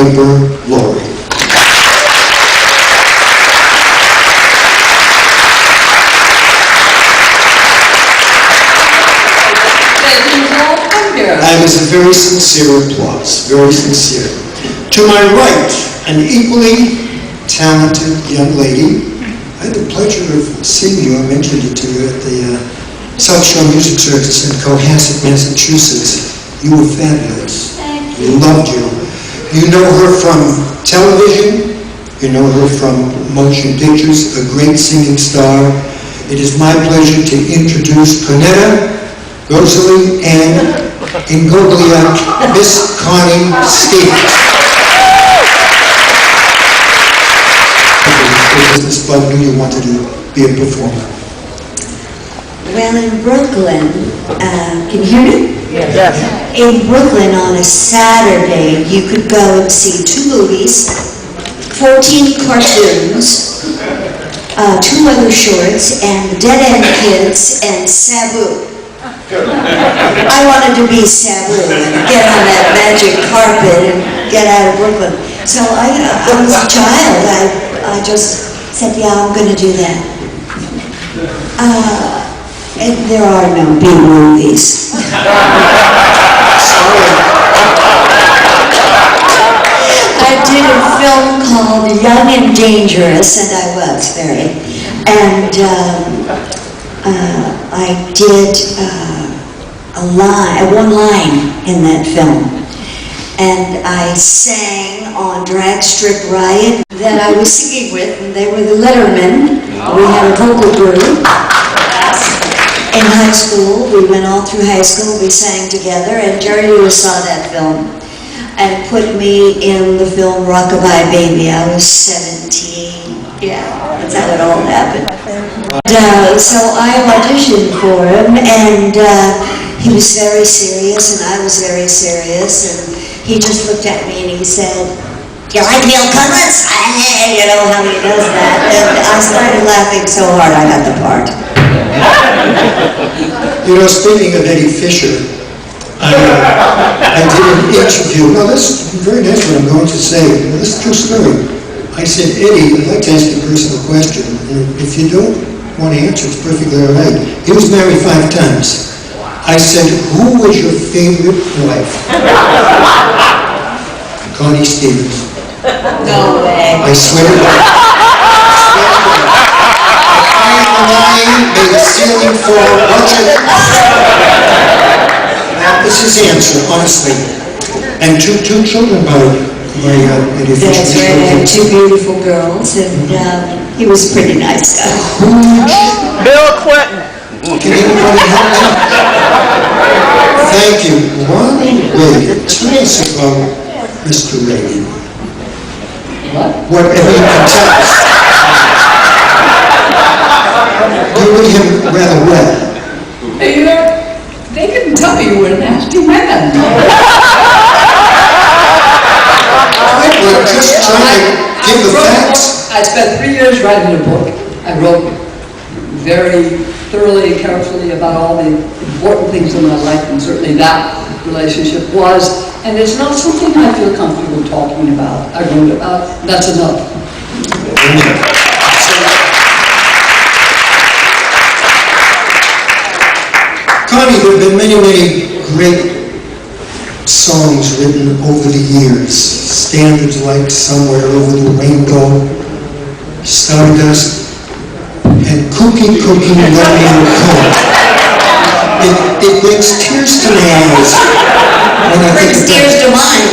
neighbor, Laurie. That is a very sincere applause, very sincere. To my right, an equally talented young lady. I had the pleasure of seeing you. I mentioned it to you at the South Shore Music Circus in Cohasset, Massachusetts. You were fabulous. Thank We you. loved you. You know her from television. You know her from motion pictures, a great singing star. It is my pleasure to introduce Panetta, Rosalie, and Ingogliac, Miss Connie Stevens. Business club knew you wanted to be a performer. Well, in Brooklyn, can you hear me? Yes. In Brooklyn on a Saturday, you could go and see 2 movies, 14 cartoons, 2 other shorts, and the Dead End Kids and Sabu. I wanted to be Sabu and get on that magic carpet and get out of Brooklyn. So I was a child. I just said, yeah, I'm going to do that. And there are no B movies. I did a film called Young and Dangerous, and I was very. And I did one line in that film. And I sang on Drag Strip Riot that I was singing with, and they were the Lettermen. We had a vocal group. In high school, we went all through high school, we sang together, and Jerry Lewis saw that film and put me in the film Rockabye Baby. I was 17. Yeah, that's how it all happened. So I auditioned for him, and he was very serious, and I was very serious, and he just looked at me and he said, "Do you like Neil Cutlets?" You know how he does that. And I started laughing so hard I got the part. You know, speaking of Eddie Fisher, I did an interview. Now, this is very nice what I'm going to say. Now, this is a true story. I said, Eddie, I'd like to ask you a personal question. And if you don't want to answer, it's perfectly all right. He was married 5 times. I said, who was your favorite wife? Connie Stevens. No way. I swear to God. May the ceiling fall, watch it. Now, this is the answer, honestly. And two children by Eddie Fisher. That's right, I had 2 beautiful girls, and he was a pretty nice guy. Bill Clinton. Can anybody help me? Thank you. Ronald Reagan. Tell us about Mr. Reagan. Whatever you can tell us. You knew him rather well. You know, they couldn't tell me you were a nasty man. We're just trying to give the facts. I spent 3 years writing a book. I wrote very thoroughly and carefully about all the important things in my life, and certainly that relationship was, and it's not something I feel comfortable talking about. I wrote about, that's enough. Connie, there have been many, many great songs written over the years. Standards like Somewhere Over the Rainbow, Stardust, and Cookie Cookie Love Me Cold. It brings tears to my eyes when I think of Tears to mine.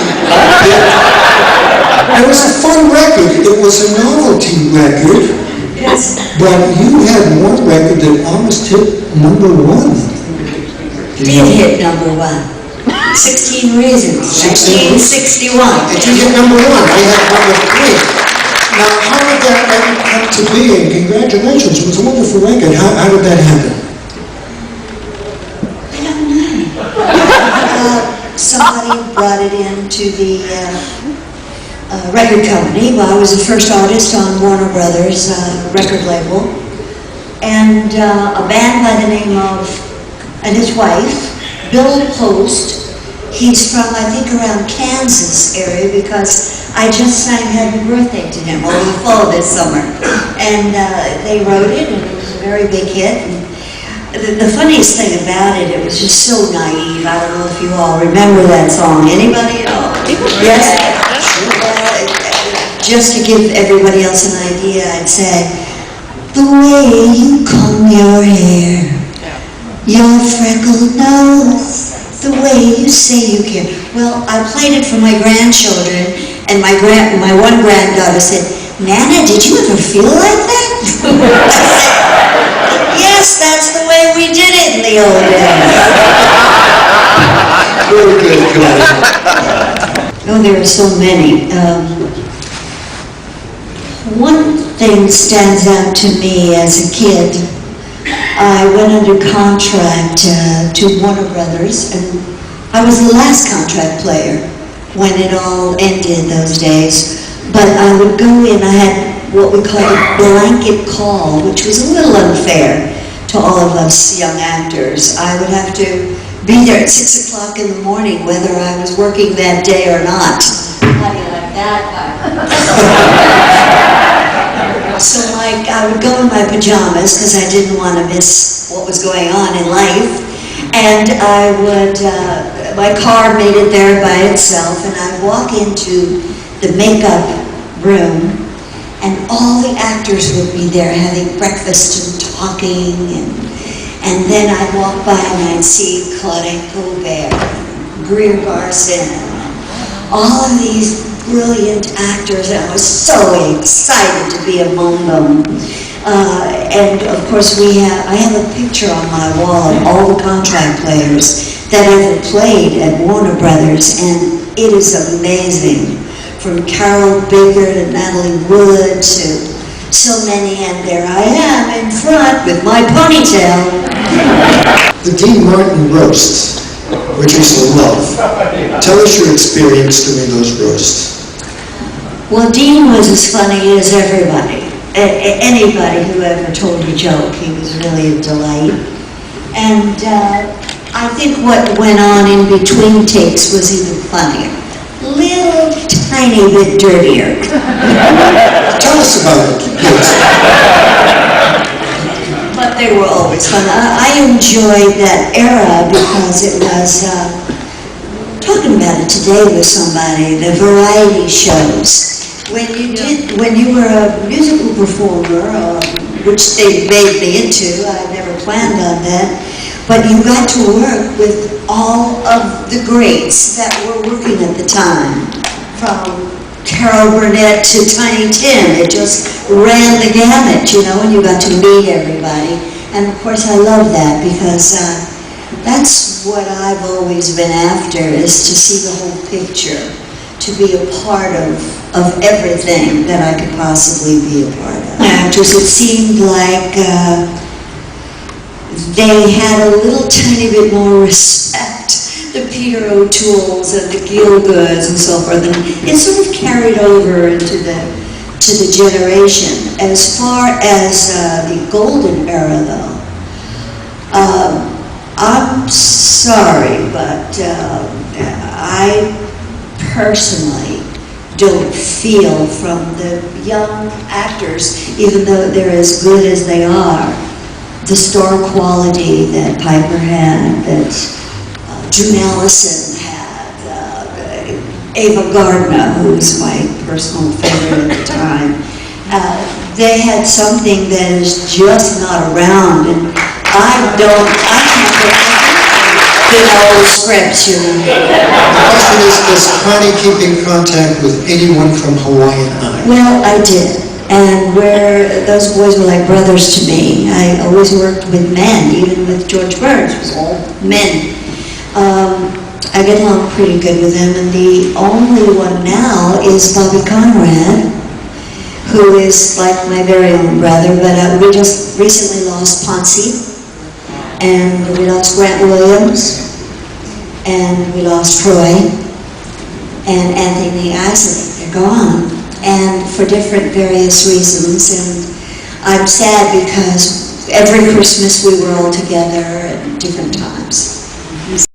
It was a fun record. It was a novelty record. Yes. But you had one record that almost hit #1. Did hit #1. 16 Reasons. 1961. And you hit #1. I had #3. Now, how did that record come to be? And congratulations, it was a wonderful record. How did that happen? I don't know. Somebody brought it into the record company. Well, I was the first artist on Warner Brothers record label. And a band by the name of, and his wife, Bill Post, He's from, I think, around Kansas area, because I just sang happy birthday to him over the fall this summer. And they wrote it, and it was a very big hit. And the funniest thing about it, it was just so naive. I don't know if you all remember that song. Anybody at all? Yes? Just to give everybody else an idea, I'd say, the way you comb your hair, your freckled nose, the way you say you care. Well, I played it for my grandchildren, and my one granddaughter said, Nana, did you ever feel like that? I said, yes, that's the way we did it in the old days. Very good, Connie. Oh, there are so many. One thing stands out to me as a kid. I went under contract to Warner Brothers, and I was the last contract player when it all ended those days. But I would go in, I had what we called a blanket call, which was a little unfair to all of us young actors. I would have to be there at 6 o'clock in the morning, whether I was working that day or not. How do you like that? So I would go in my pajamas, because I didn't want to miss what was going on in life. And I would, my car made it there by itself, and I'd walk into the makeup room, and all the actors would be there having breakfast and talking, and then I'd walk by and I'd see Claudette Colbert, Greer Garson, all of these brilliant actors, and I was so excited to be among them. And of course I have a picture on my wall of all the contract players that ever played at Warner Brothers, and it is amazing. From Carol Baker to Natalie Wood to so many, and there I am in front with my ponytail. The Dean Martin roasts, which we so love. Tell us your experience doing those roasts. Well, Dean was as funny as everybody. Anybody who ever told a joke, he was really a delight. And I think what went on in between takes was even funnier. Little tiny bit dirtier. Tell us about it, please. But they were always fun. I enjoyed that era because it was, talking about it today with somebody, the variety shows. When you were a musical performer, which they made me into, I never planned on that, but you got to work with all of the greats that were working at the time, from Carol Burnett to Tiny Tim. It just ran the gamut, you know, and you got to meet everybody. And of course I love that, because that's what I've always been after, is to see the whole picture, to be a part of everything that I could possibly be a part of. Actors, it seemed like they had a little tiny bit more respect. The Peter O'Tooles and the Gielguds and so forth, and it sort of carried over into the generation. As far as the golden era, though, I'm sorry, but I personally don't feel from the young actors, even though they're as good as they are, the star quality that Piper had, that June Allison had, Ava Gardner, who was my personal favorite at the time. They had something that is just not around, and I can't get old scripts, you know. The question is, does Connie keep in contact with anyone from Hawaiian Eye? Well, I did, and those boys were like brothers to me. I always worked with men, even with George Burns, it was all men. I get along pretty good with them, and the only one now is Bobby Conrad, who is like my very own brother, but we just recently lost Ponce, and we lost Grant Williams, and we lost Troy, and Anthony Isley. They're gone, and for different various reasons, and I'm sad because every Christmas we were all together at different times.